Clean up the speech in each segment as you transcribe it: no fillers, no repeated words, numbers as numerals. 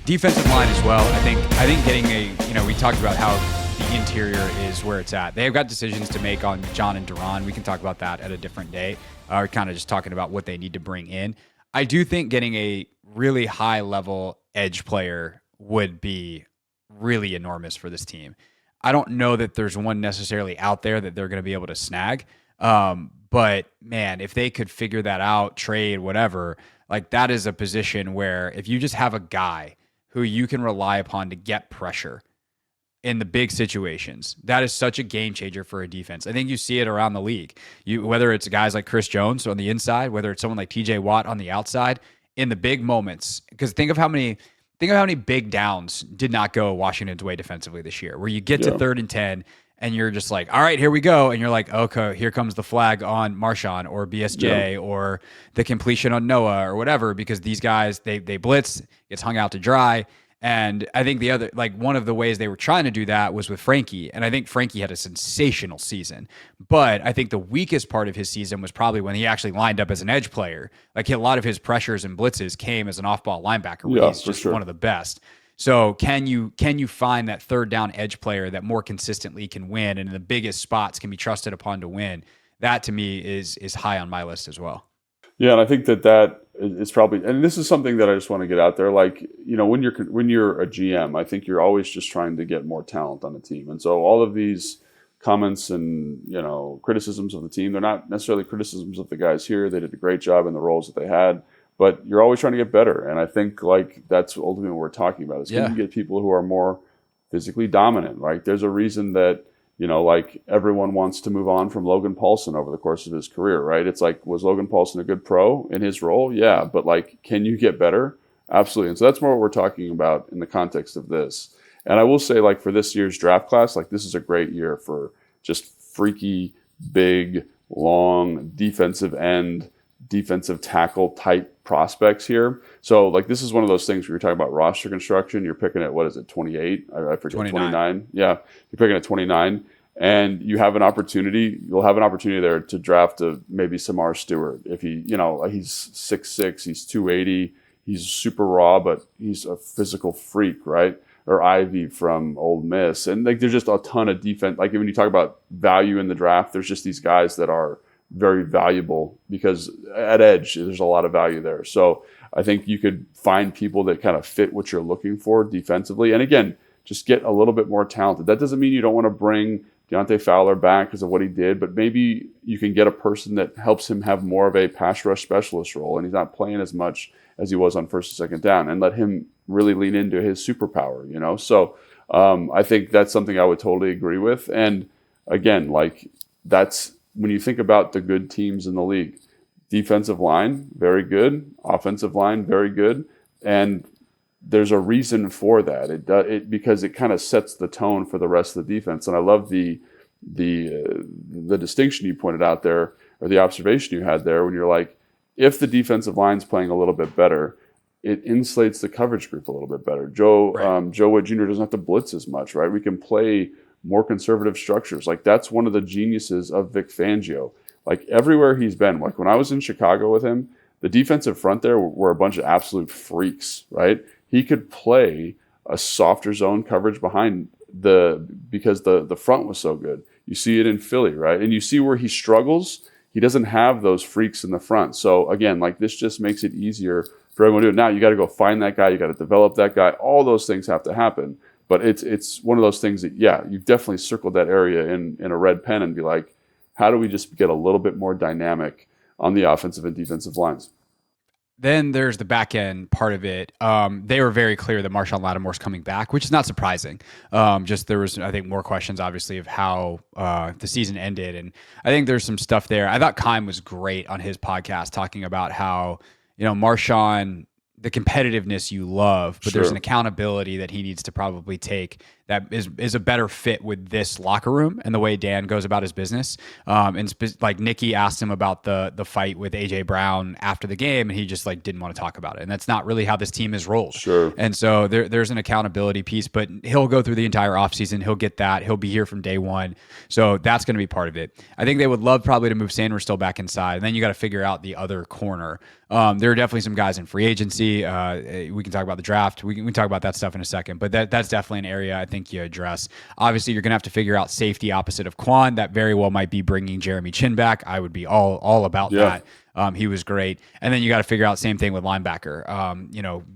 defensive line as well. I think getting we talked about how the interior is where it's at. They've got decisions to make on John and Duran. We can talk about that at a different day. We're kind of just talking about what they need to bring in. I do think getting a really high level edge player would be really enormous for this team. I don't know that there's one necessarily out there that they're going to be able to snag. But man, if they could figure that out, trade, whatever, like that is a position where if you just have a guy who you can rely upon to get pressure in the big situations, that is such a game changer for a defense. I think you see it around the league. Whether it's guys like Chris Jones on the inside, whether it's someone like TJ Watt on the outside, in the big moments, because think of how many big downs did not go Washington's way defensively this year, where you get to 3rd and 10 and you're just like, all right, here we go. And you're like, okay, here comes the flag on Marshawn or BSJ or the completion on Noah or whatever, because these guys, they blitz, gets hung out to dry. And I think the other, like one of the ways they were trying to do that was with Frankie. And I think Frankie had a sensational season. But I think the weakest part of his season was probably when he actually lined up as an edge player. Like a lot of his pressures and blitzes came as an off-ball linebacker where he's just one of the best. So can you find that third down edge player that more consistently can win and in the biggest spots can be trusted upon to win? That to me is high on my list as well. Yeah, and I think that is probably, and this is something that I just want to get out there. Like, when you're a GM, I think you're always just trying to get more talent on the team. And so all of these comments and, criticisms of the team, they're not necessarily criticisms of the guys here. They did a great job in the roles that they had, but you're always trying to get better. And I think like that's ultimately what we're talking about is can you get people who are more physically dominant? Like there's a reason that, like everyone wants to move on from Logan Paulson over the course of his career, right? It's like, was Logan Paulson a good pro in his role? Yeah. But like, can you get better? Absolutely. And so that's more what we're talking about in the context of this. And I will say like for this year's draft class, like this is a great year for just freaky, big, long defensive end, defensive tackle type prospects here. So like this is one of those things where you're talking about roster construction. You're picking at 28? I forget, 29. Yeah, you're picking at 29, and you'll have an opportunity there to draft maybe Samar Stewart. If he's 6'6", he's 280, he's super raw, but he's a physical freak, right? Or Ivy from Ole Miss, and like there's just a ton of defense. Like when you talk about value in the draft, there's just these guys that are very valuable because at edge, there's a lot of value there. So I think you could find people that kind of fit what you're looking for defensively. And again, just get a little bit more talented. That doesn't mean you don't want to bring Deontay Fowler back because of what he did, but maybe you can get a person that helps him have more of a pass rush specialist role and he's not playing as much as he was on first and second down and let him really lean into his superpower, So I think that's something I would totally agree with. And again, like that's, when you think about the good teams in the league, defensive line, very good. Offensive line, very good. And there's a reason for that. Because it kind of sets the tone for the rest of the defense. And I love the distinction you pointed out there, or the observation you had there, when you're like, if the defensive line's playing a little bit better, it insulates the coverage group a little bit better. Joe Wood Jr. doesn't have to blitz as much, right? We can play more conservative structures. Like that's one of the geniuses of Vic Fangio. Like everywhere he's been, like when I was in Chicago with him, the defensive front there were a bunch of absolute freaks, right? He could play a softer zone coverage behind because the front was so good. You see it in Philly, right? And you see where he struggles. He doesn't have those freaks in the front. So again, like this just makes it easier for everyone to do it. Now you got to go find that guy. You got to develop that guy. All those things have to happen. But it's one of those things that, you've definitely circled that area in a red pen and be like, how do we just get a little bit more dynamic on the offensive and defensive lines? Then there's the back end part of it. They were very clear that Marshawn Lattimore's coming back, which is not surprising. Just there was, I think, more questions, obviously, of how the season ended. And I think there's some stuff there. I thought Kime was great on his podcast talking about how, Marshawn, the competitiveness you love, but there's an accountability that he needs to probably take that is a better fit with this locker room and the way Dan goes about his business. Like Nikki asked him about the fight with AJ Brown after the game, and he just like didn't want to talk about it. And that's not really how this team is rolled. Sure. And so there's an accountability piece, but he'll go through the entire offseason. He'll get that. He'll be here from day one. So that's going to be part of it. I think they would love probably to move Sanders still back inside. And then you got to figure out the other corner. There are definitely some guys in free agency. We can talk about the draft. We can talk about that stuff in a second, but that's definitely an area I think you address. Obviously, you're going to have to figure out safety opposite of Quan. That very well might be bringing Jeremy Chin back. I would be all about that. He was great. And then you got to figure out same thing with linebacker.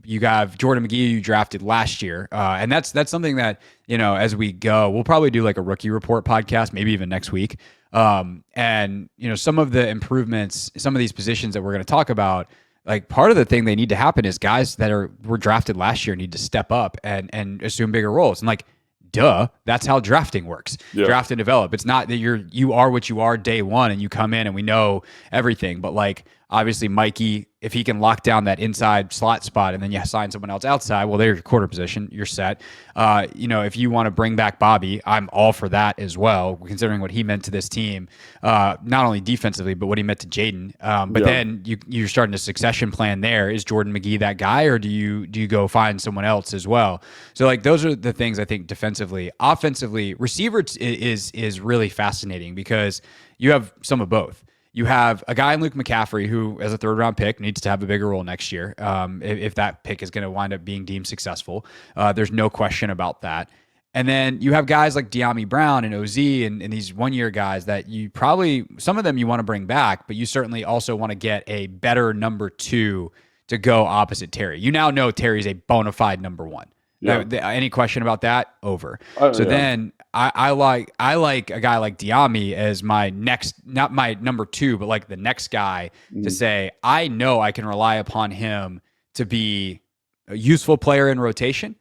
You have Jordan McGee you drafted last year. And that's something that, as we go, we'll probably do like a rookie report podcast, maybe even next week. And some of the improvements, some of these positions that we're going to talk about, like part of the thing they need to happen is guys that were drafted last year need to step up and assume bigger roles. And like, duh, that's how drafting works. Yeah. Draft and develop. It's not that you are what you are day one and you come in and we know everything. But like obviously Mikey, if he can lock down that inside slot spot and then you sign someone else outside, well, there's your quarter position. You're set. If you want to bring back Bobby, I'm all for that as well, considering what he meant to this team, not only defensively, but what he meant to Jaden. Then you're starting a succession plan there. Is Jordan McGee that guy, or do you go find someone else as well? So like those are the things I think defensively. Offensively, receiver is really fascinating because you have some of both. You have a guy in Luke McCaffrey who, as a third-round pick, needs to have a bigger role next year if that pick is going to wind up being deemed successful. There's no question about that. And then you have guys like De'Ami Brown and OZ and these one-year guys that you probably, some of them you want to bring back, but you certainly also want to get a better number 2 to go opposite Terry. You now know Terry's a bona fide number 1. Yeah. Any question about that? Over. Then I like a guy like De'Ami as my next, not my number 2, but like the next guy to say, I know I can rely upon him to be a useful player in rotation.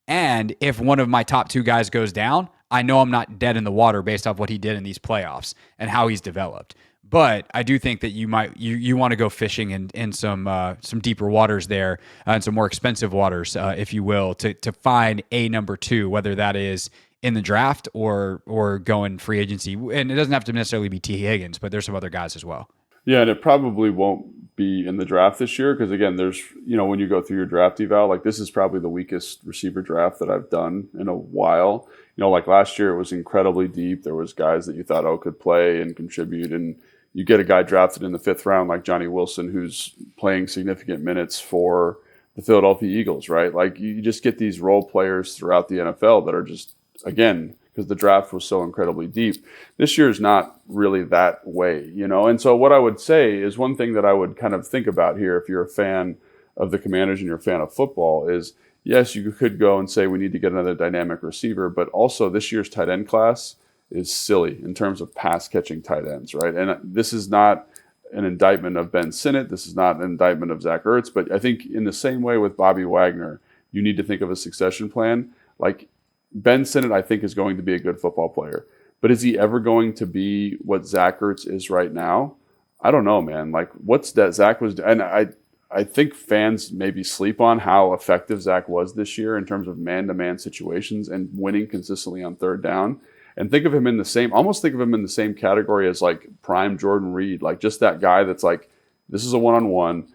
And if one of my top 2 guys goes down, I know I'm not dead in the water based off what he did in these playoffs and how he's developed. But I do think that you want to go fishing in some deeper waters there and some more expensive waters, if you will, to find a number 2, whether that is in the draft or going free agency. And it doesn't have to necessarily be T. Higgins, but there's some other guys as well. Yeah, and it probably won't be in the draft this year because, again, there's, when you go through your draft eval, like this is probably the weakest receiver draft that I've done in a while. Like last year it was incredibly deep. There was guys that you thought, could play and contribute, and you get a guy drafted in the 5th round like Johnny Wilson who's playing significant minutes for the Philadelphia Eagles, right? Like you just get these role players throughout the NFL that are just, again, because the draft was so incredibly deep. This year is not really that way, And so what I would say is one thing that I would kind of think about here if you're a fan of the Commanders and you're a fan of football is, yes, you could go and say we need to get another dynamic receiver, but also this year's tight end class is silly in terms of pass-catching tight ends, right? And this is not an indictment of Ben Sinnott. This is not an indictment of Zach Ertz. But I think in the same way with Bobby Wagner, you need to think of a succession plan. Like Ben Sinnott, I think, is going to be a good football player. But is he ever going to be what Zach Ertz is right now? I don't know, man. Like, what's that Zach was – and I think fans maybe sleep on how effective Zach was this year in terms of man-to-man situations and winning consistently on third down. And think of him in the same category as like prime Jordan Reed, like just that guy that's like, this is a one-on-one,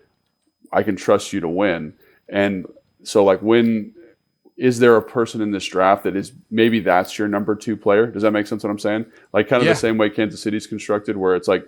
I can trust you to win. And so like is there a person in this draft that is, maybe that's your number 2 player? Does that make sense what I'm saying? Like kind of the same way Kansas City's constructed where it's like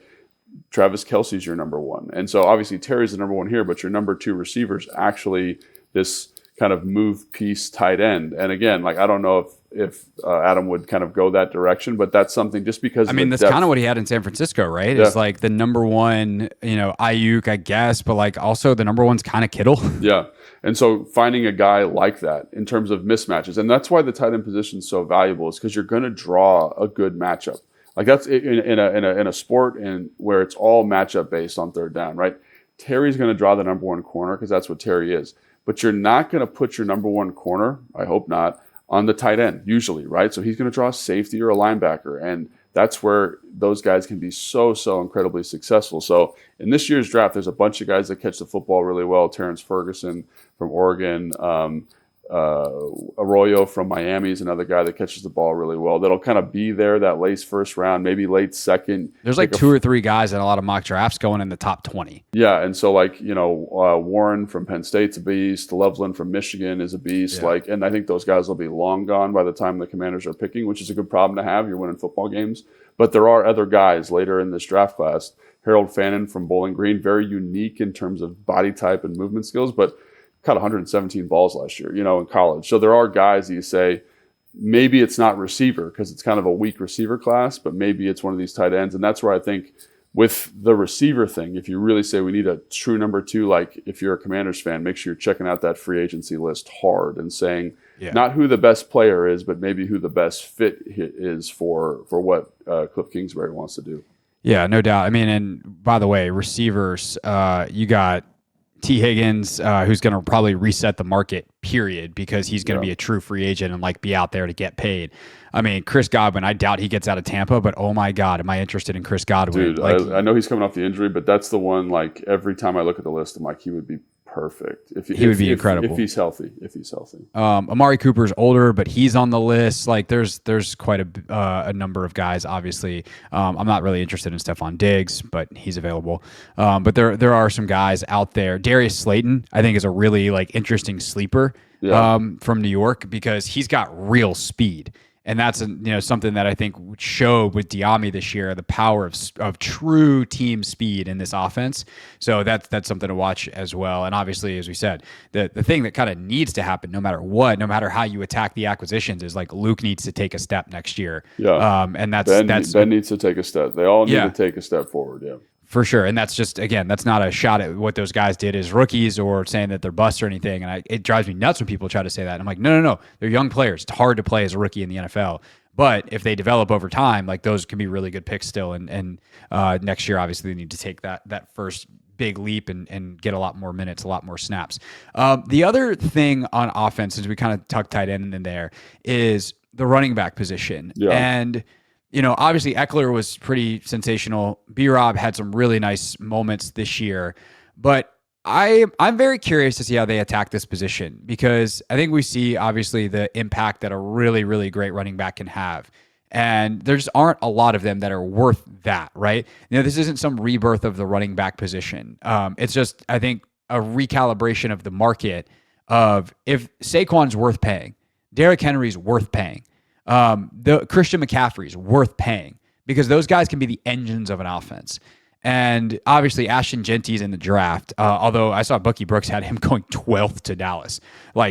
Travis Kelce's your number 1. And so obviously Terry's the number 1 here, but your number 2 receiver's actually this kind of move piece tight end. And again, like I don't know if Adam would kind of go that direction, but that's something just because that's kind of what he had in San Francisco, right? Yeah. It's like the number 1, Ayuk, I guess, but like also the number 1's kind of Kittle. Yeah. And so finding a guy like that in terms of mismatches, and that's why the tight end position is so valuable, is because you're going to draw a good matchup. Like that's in a sport and where it's all matchup based on third down, right? Terry's going to draw the number 1 corner because that's what Terry is. But you're not going to put your number 1 corner, I hope not, on the tight end usually, right? So he's going to draw a safety or a linebacker, and that's where those guys can be so incredibly successful. So in this year's draft, there's a bunch of guys that catch the football really well. Terrence Ferguson from Oregon, Arroyo from Miami is another guy that catches the ball really well. That'll kind of be there that late first round, maybe late second. There's like two or three guys in a lot of mock drafts going in the top 20. Yeah, and so like Warren from Penn State's a beast. Loveland from Michigan is a beast. Yeah. And I think those guys will be long gone by the time the Commanders are picking, which is a good problem to have. You're winning football games, but there are other guys later in this draft class. Harold Fannin from Bowling Green, very unique in terms of body type and movement skills, but caught 117 balls last year, in college. So there are guys that you say, maybe it's not receiver because it's kind of a weak receiver class, but maybe it's one of these tight ends. And that's where I think with the receiver thing, if you really say we need a true number 2, like if you're a Commanders fan, make sure you're checking out that free agency list hard and saying not who the best player is, but maybe who the best fit is for what Cliff Kingsbury wants to do. Yeah, no doubt. I mean, and by the way, receivers, you got T. Higgins, who's going to probably reset the market, period, because he's going to be a true free agent and be out there to get paid. I mean, Chris Godwin, I doubt he gets out of Tampa, but oh my God, am I interested in Chris Godwin? Dude, I know he's coming off the injury, but that's the one, every time I look at the list, I'm like, he would be perfect. He would be incredible. If he's healthy. Amari Cooper's older, but he's on the list. There's quite a number of guys, obviously. I'm not really interested in Stephon Diggs, but he's available. But there are some guys out there. Darius Slayton, I think, is a really interesting sleeper from New York because he's got real speed. And that's something that I think showed with Diami this year, the power of true team speed in this offense. So that's something to watch as well. And obviously, as we said, the thing that kind of needs to happen, no matter what, no matter how you attack the acquisitions, is Luke needs to take a step next year. Yeah. And Ben needs to take a step. They all need to take a step forward. Yeah. For sure. And that's just, again, that's not a shot at what those guys did as rookies or saying that they're busts or anything. And it drives me nuts when people try to say that. And I'm like, no. They're young players. It's hard to play as a rookie in the NFL. But if they develop over time, those can be really good picks still. And next year, obviously, they need to take that first big leap and get a lot more minutes, a lot more snaps. The other thing on offense, as we kind of tuck tight end in there, is the running back position. Yeah. And obviously Eckler was pretty sensational. B-Rob had some really nice moments this year, but I'm very curious to see how they attack this position because I think we see obviously the impact that a really, really great running back can have. And there just aren't a lot of them that are worth that, right? This isn't some rebirth of the running back position. It's just, I think, a recalibration of the market of if Saquon's worth paying, Derrick Henry's worth paying, the Christian McCaffrey's worth paying because those guys can be the engines of an offense. And obviously Ashton Genty's in the draft, although I saw Bucky Brooks had him going 12th to Dallas.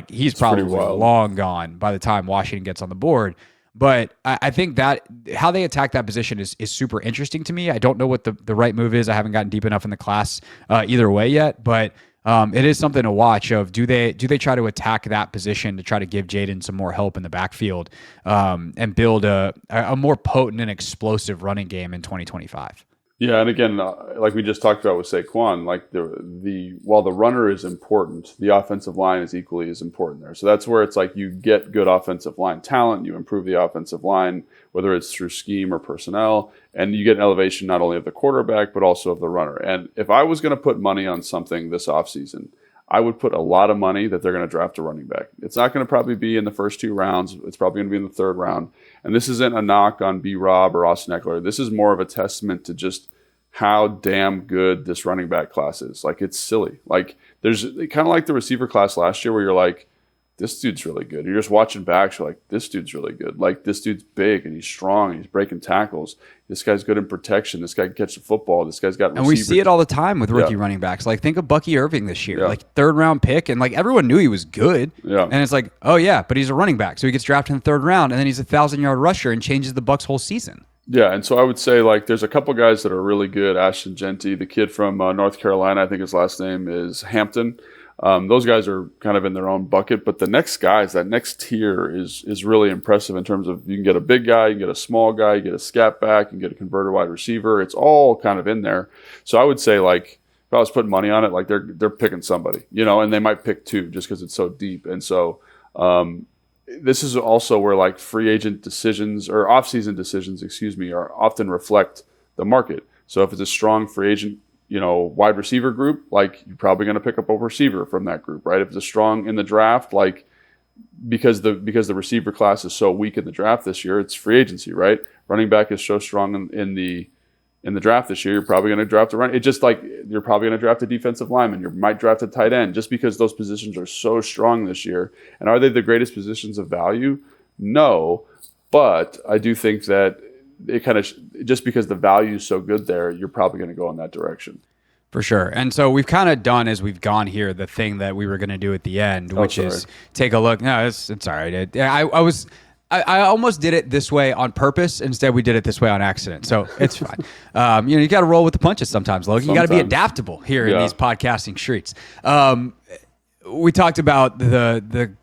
He's probably long gone by the time Washington gets on the board. But I think that how they attack that position is super interesting to me. I don't know what the right move is. I haven't gotten deep enough in the class either way yet, but it is something to watch of do they try to attack that position to try to give Jaden some more help in the backfield and build a more potent and explosive running game in 2025. Yeah, and again, like we just talked about with Saquon, while the runner is important, the offensive line is equally as important there. So that's where it's you get good offensive line talent, you improve the offensive line, whether it's through scheme or personnel, and you get an elevation not only of the quarterback, but also of the runner. And if I was going to put money on something this offseason, I would put a lot of money that they're going to draft a running back. It's not going to probably be in the first 2 rounds. It's probably going to be in the 3rd round. And this isn't a knock on B-Rob or Austin Eckler. This is more of a testament to just how damn good this running back class is. It's silly. There's kind of like the receiver class last year where you're like, this dude's really good. You're just watching backs. You're like, this dude's really good. This dude's big and he's strong and he's breaking tackles. This guy's good in protection. This guy can catch the football. This guy's got receivers. And we see it all the time with rookie running backs. Think of Bucky Irving this year, 3rd round pick. And everyone knew he was good. Yeah. And it's oh yeah, but he's a running back. So he gets drafted in the 3rd round and then he's a 1,000-yard rusher and changes the Bucs' whole season. Yeah, and so I would say there's a couple guys that are really good. Ashton Genty, the kid from North Carolina, I think his last name is Hampton. Those guys are kind of in their own bucket, but the next guys, that next tier is really impressive in terms of you can get a big guy, you can get a small guy, you get a scat back, you can get a converted wide receiver. It's all kind of in there. So I would say if I was putting money on it, they're picking somebody, and they might pick 2 just because it's so deep. And so this is also where free agent decisions or off-season decisions, are often reflect the market. So if it's a strong free agent, wide receiver group, you're probably going to pick up a receiver from that group, right? If it's a strong in the draft, because the receiver class is so weak in the draft this year, it's free agency, right? Running back is so strong in the draft this year. You're probably going to draft a run. It's just like you're probably going to draft a defensive lineman. You might draft a tight end just because those positions are so strong this year. And are they the greatest positions of value? No, but I do think that it kind of just because the value is so good there, you're probably going to go in that direction. For sure. And so we've kind of done, as we've gone here, the thing that we were going to do at the end, which is take a look. No, it's all right. I almost did it this way on purpose. Instead, we did it this way on accident. So it's fine. You got to roll with the punches sometimes, Logan. You got to be adaptable here in these podcasting streets. We talked about the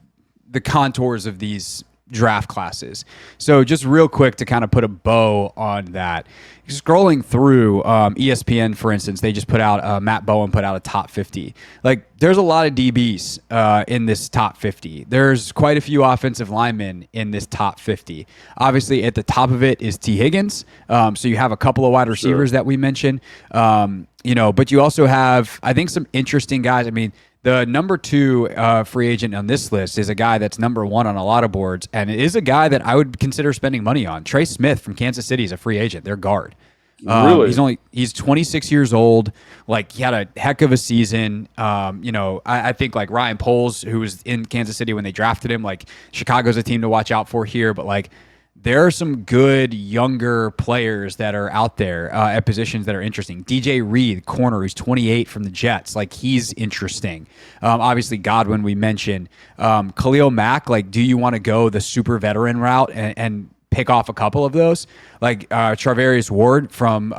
contours of these draft classes. So just real quick to kind of put a bow on that, scrolling through ESPN, for instance, they just put out, Matt Bowen put out a top 50. Like there's a lot of DBs in this top 50. There's quite a few offensive linemen in this top 50. Obviously at the top of it is T. Higgins. So you have a couple of wide receivers that we mentioned, but you also have, I think, some interesting guys. I mean, the number 2 free agent on this list is a guy that's number 1 on a lot of boards, and it is a guy that I would consider spending money on. Trey Smith from Kansas City is a free agent. They're guard. Really? He's 26 years old. Like he had a heck of a season. I think like Ryan Poles, who was in Kansas City when they drafted him, like Chicago's a team to watch out for here, but like there are some good younger players that are out there at positions that are interesting. DJ Reed, corner, who's 28 from the Jets. Like, he's interesting. Obviously, Godwin, we mentioned. Khalil Mack, like, do you want to go the super veteran route and pick off a couple of those? Like, Charvarius Ward from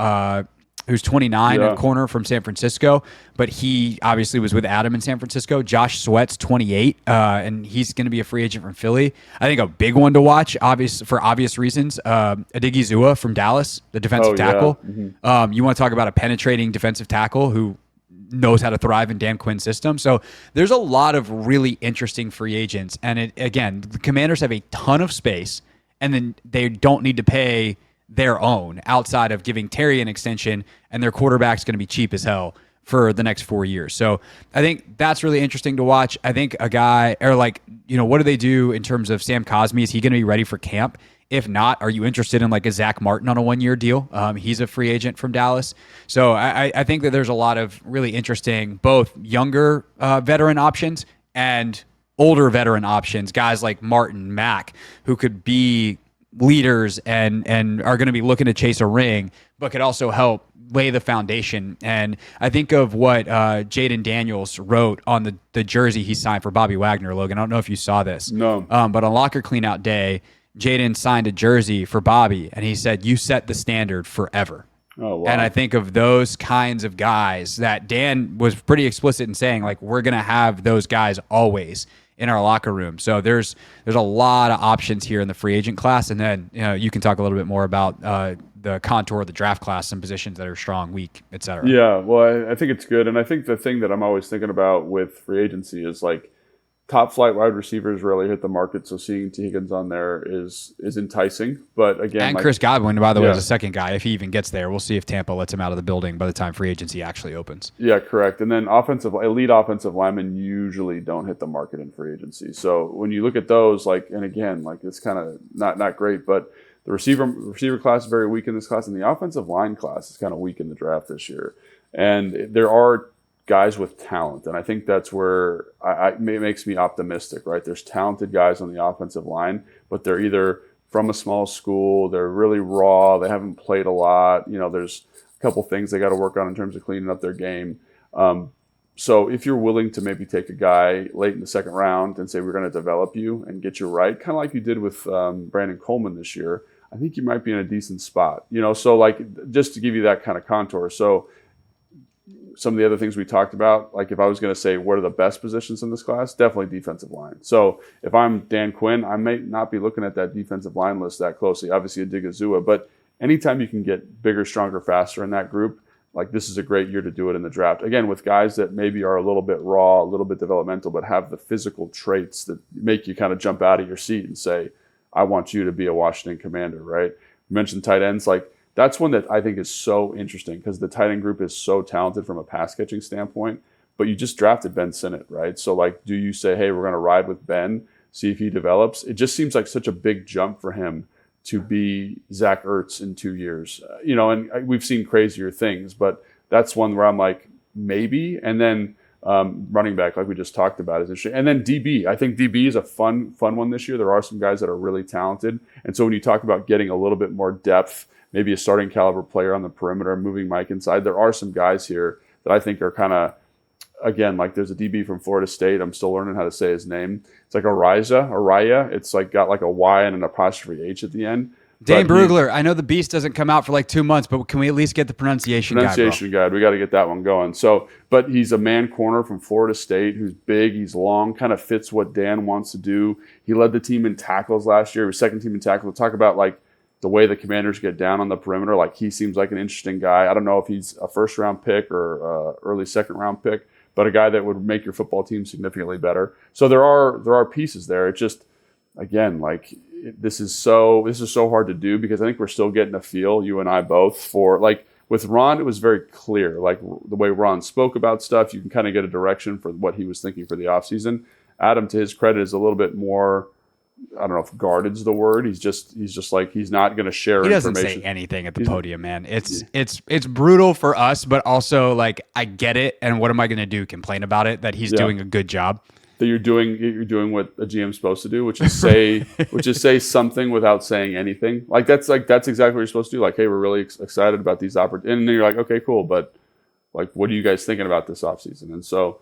who's 29, a corner from San Francisco, but he obviously was with Adam in San Francisco. Josh Sweat's 28, and he's going to be a free agent from Philly. I think a big one to watch, for obvious reasons, Odighizuwa from Dallas, the defensive tackle. Mm-hmm. You want to talk about a penetrating defensive tackle who knows how to thrive in Dan Quinn's system. So there's a lot of really interesting free agents. And again, the Commanders have a ton of space, and then they don't need to pay their own outside of giving Terry an extension, and their quarterback's going to be cheap as hell for the next 4 years. So I think that's really interesting to watch. I think a guy, or like, what do they do in terms of Sam Cosmi? Is he going to be ready for camp? If not, are you interested in like a Zach Martin on a 1-year deal? He's a free agent from Dallas. So I think that there's a lot of really interesting, both younger veteran options and older veteran options, guys like Martin, Mack, who could be leaders and are going to be looking to chase a ring, but could also help lay the foundation. And I think of what Jaden Daniels wrote on the jersey he signed for Bobby Wagner, Logan. I don't know if you saw this. No. But on locker cleanout day, Jaden signed a jersey for Bobby, and he said, "You set the standard forever." Oh, wow. And I think of those kinds of guys that Dan was pretty explicit in saying, like, we're going to have those guys always in our locker room. So there's a lot of options here in the free agent class. And then you can talk a little bit more about the contour of the draft class and positions that are strong, weak, et cetera. Yeah, well, I think it's good. And I think the thing that I'm always thinking about with free agency is like top flight wide receivers really hit the market. So seeing T. Higgins on there is enticing. But again, and Chris Godwin, by the way, is a second guy. If he even gets there, we'll see if Tampa lets him out of the building by the time free agency actually opens. Yeah, correct. And then elite offensive linemen usually don't hit the market in free agency. So when you look at those, like, and again, like it's kind of not great, but the receiver class is very weak in this class, and the offensive line class is kind of weak in the draft this year. And there are guys with talent, and I think that's where it makes me optimistic, right? There's talented guys on the offensive line, but they're either from a small school, they're really raw, they haven't played a lot. There's a couple things they got to work on in terms of cleaning up their game. So if you're willing to maybe take a guy late in the second round and say, we're going to develop you and get you right, kind of like you did with Brandon Coleman this year, I think you might be in a decent spot. So like, just to give you that kind of contour. So some of the other things we talked about, like if I was going to say what are the best positions in this class, definitely defensive line. So if I'm Dan Quinn, I may not be looking at that defensive line list that closely. Obviously, Odighizuwa, but anytime you can get bigger, stronger, faster in that group, like this is a great year to do it in the draft. Again, with guys that maybe are a little bit raw, a little bit developmental, but have the physical traits that make you kind of jump out of your seat and say, I want you to be a Washington Commander, right? You mentioned tight ends, like that's one that I think is so interesting because the tight end group is so talented from a pass catching standpoint, but you just drafted Ben Sinnott, right? So like, do you say, hey, we're going to ride with Ben see if he develops. It just seems like such a big jump for him to be Zach Ertz in 2 years. And we've seen crazier things, but that's one where I'm like, maybe. And then running back, like we just talked about, is interesting. And then DB. I think DB is a fun one this year. There are some guys that are really talented. And so when you talk about getting a little bit more depth, maybe a starting caliber player on the perimeter, moving Mike inside, there are some guys here that I think are kind of, again, like there's a DB from Florida State. I'm still learning how to say his name. It's like Araya. It's like got like a Y and an apostrophe H at the end. Dane Brugler. I know the beast doesn't come out for like 2 months, but can we at least get the pronunciation guide? We got to get that one going. So, but he's a man corner from Florida State who's big, he's long, kind of fits what Dan wants to do. He led the team in tackles last year. He was second team in tackles. We'll talk about like the way the Commanders get down on the perimeter. Like he seems like an interesting guy. I don't know if he's a first round pick or early second round pick, but a guy that would make your football team significantly better. So there are pieces there. It just, again, like this is so hard to do because I think we're still getting a feel, you and I both, for like with Ron, it was very clear, like the way Ron spoke about stuff, you can kind of get a direction for what he was thinking for the offseason. Adam, to his credit, is a little bit more, I don't know if guarded's the word. He's just like, he's not going to share information. He doesn't say anything at the podium, man. It's brutal for us, but also like I get it. And what am I going to do? Complain about it that he's doing a good job? That you're doing what a GM's supposed to do, which is say something without saying anything. That's exactly what you're supposed to do. Like, hey, we're really excited about these opportunities, and then you're like, okay, cool, but like, what are you guys thinking about this offseason? And so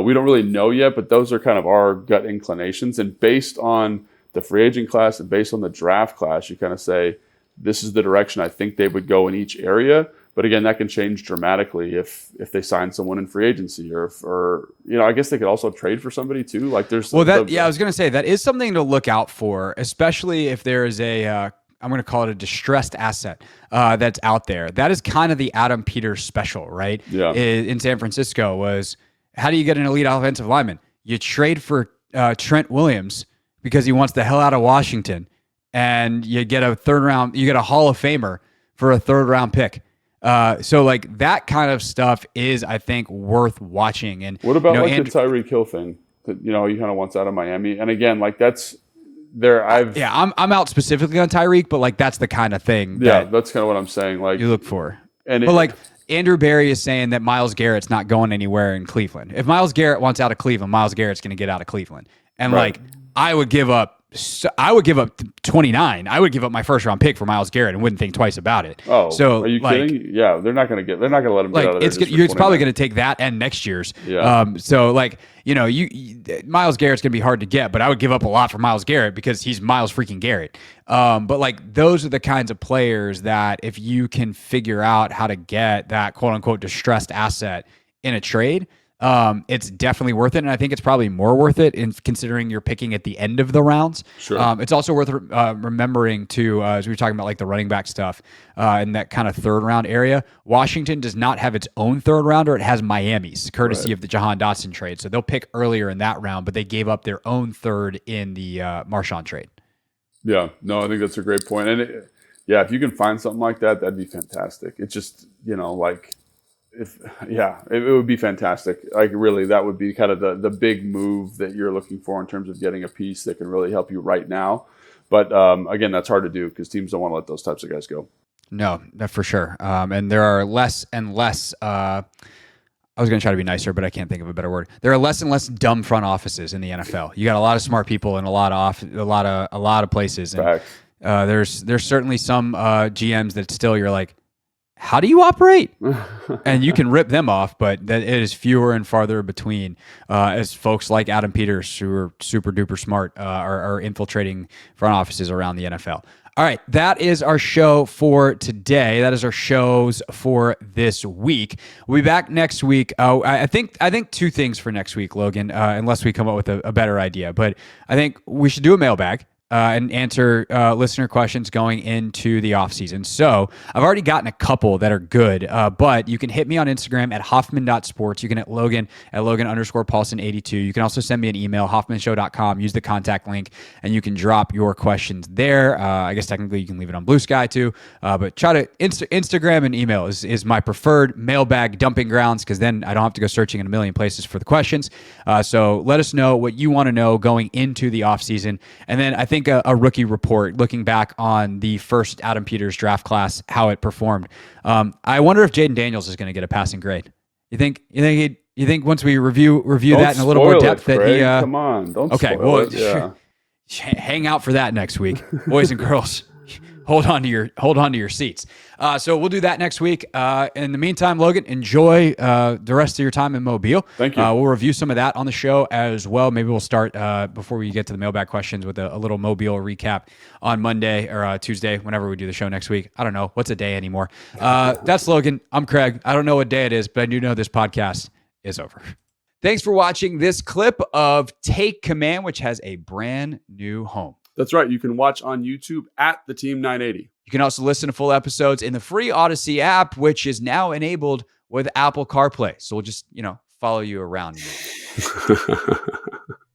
we don't really know yet, but those are kind of our gut inclinations, and based on the free agent class and based on the draft class, you kind of say this is the direction I think they would go in each area. But again, that can change dramatically if they sign someone in free agency or I guess they could also trade for somebody too. Like there's I was going to say that is something to look out for, especially if there is I'm going to call it a distressed asset that's out there. That is kind of the Adam Peters special, right? Yeah. In San Francisco was, how do you get an elite offensive lineman? You trade for Trent Williams because he wants the hell out of Washington, and you get a Hall of Famer for a third round pick. So like that kind of stuff is, I think, worth watching. And what about the Tyreek Hill thing that he kind of wants out of Miami? And again, like that's there. I'm out specifically on Tyreek, but like that's the kind of thing. That's kind of what I'm saying. Like you look for, like Andrew Berry is saying that Myles Garrett's not going anywhere in Cleveland. If Myles Garrett wants out of Cleveland, Myles Garrett's going to get out of Cleveland. And like I would give up 29. I would give up my first round pick for Myles Garrett and wouldn't think twice about it. Oh, so are you kidding? Yeah, they're not going to let him get out of there. It's probably going to take that and next year's. Yeah. So like Myles Garrett's going to be hard to get, but I would give up a lot for Myles Garrett because he's Myles freaking Garrett. But like those are the kinds of players that if you can figure out how to get that quote unquote distressed asset in a trade, it's definitely worth it, and I think it's probably more worth it in considering you're picking at the end of the rounds. Sure. It's also worth remembering too, as we were talking about like the running back stuff in that kind of third round area. Washington does not have its own third rounder; it has Miami's, courtesy of the Jahan Dotson trade. So they'll pick earlier in that round, but they gave up their own third in the Marshawn trade. Yeah, no, I think that's a great point, and if you can find something like that, that'd be fantastic. It's just like. It would be fantastic. Like really, that would be kind of the big move that you're looking for in terms of getting a piece that can really help you right now. But again, that's hard to do because teams don't want to let those types of guys go. No, for sure. And there are less and less. I was going to try to be nicer, but I can't think of a better word. There are less and less dumb front offices in the NFL. You got a lot of smart people in a lot of places. And there's certainly some GMs that still you're like, how do you operate? And you can rip them off, but that it is fewer and farther between as folks like Adam Peters, who are super duper smart, are infiltrating front offices around the NFL. All right, that is our show for today. That is our shows for this week. We'll be back next week. I think two things for next week, Logan, unless we come up with a better idea. But I think we should do a mailbag. and answer listener questions going into the offseason. So I've already gotten a couple that are good, but you can hit me on Instagram at Hoffman.sports. You can at Logan _Paulson82. You can also send me an email, hoffmanshow.com. Use the contact link, and you can drop your questions there. I guess technically you can leave it on Blue Sky too, but try to Instagram and email is my preferred mailbag dumping grounds, because then I don't have to go searching in a million places for the questions. So let us know what you want to know going into the offseason. And then I think a rookie report, looking back on the first Adam Peters draft class, how it performed. I wonder if Jaden Daniels is going to get a passing grade. You think once we review that in a little more depth that he come on, don't spoil it. Yeah. Hang out for that next week, boys and girls. Hold on to your seats. So we'll do that next week. In the meantime, Logan, enjoy the rest of your time in Mobile. Thank you. We'll review some of that on the show as well. Maybe we'll start before we get to the mailbag questions with a little Mobile recap on Monday or Tuesday, whenever we do the show next week. I don't know. What's a day anymore? That's Logan. I'm Craig. I don't know what day it is, but I do know this podcast is over. Thanks for watching this clip of Take Command, which has a brand new home. That's right. You can watch on YouTube at the Team 980. You can also listen to full episodes in the free Odyssey app, which is now enabled with Apple CarPlay. So we'll just, follow you around.